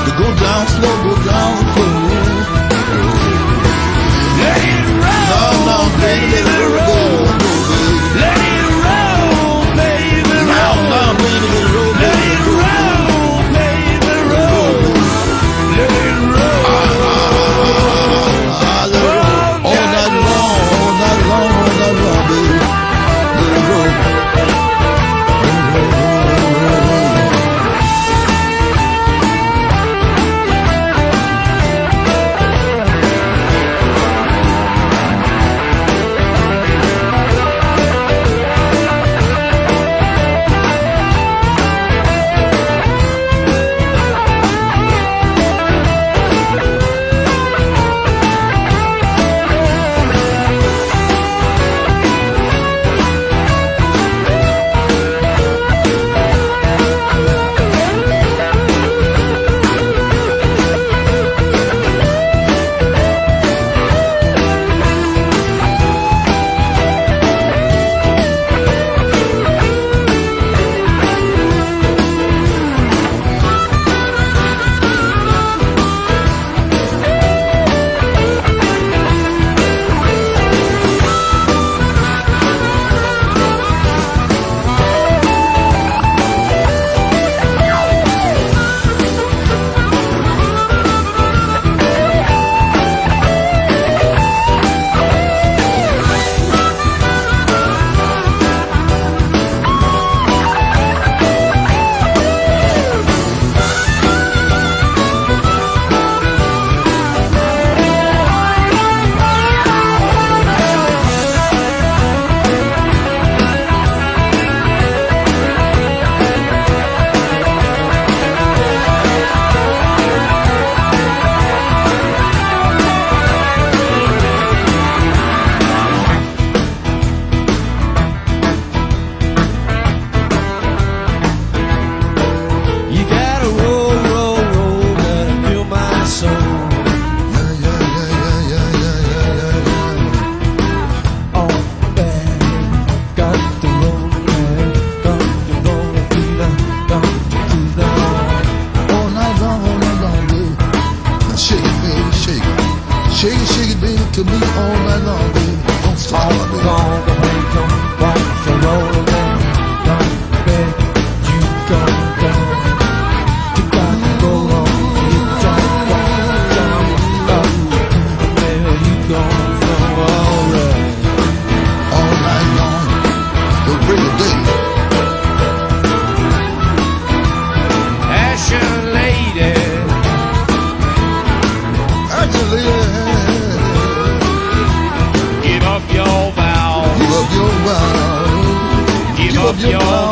to go down slow, go down slow. Let it roll, No, no, baby, let it roll. let it roll, baby, No, roll. no, baby, let it roll. Let it roll, baby, roll. Let it roll. Let it roll. All night long, all night long, all night long, baby. Let it roll. You gotta roll, roll, roll, gotta feel my soul. Oh, baby, got to roll, man, got to roll, feeling, got to do that. All night long, baby. Now shake it, baby, shake it. Shake it, shake it, baby, to me all night long, baby. Don't stop, All baby. gone, the way come, rock the roll, man. Don't beg, you come down. You gotta go on, you jump, baby, you gon' know alright. All night long, the break of day. Ashen lady, Actually, give up your vows, give up your vow. give up your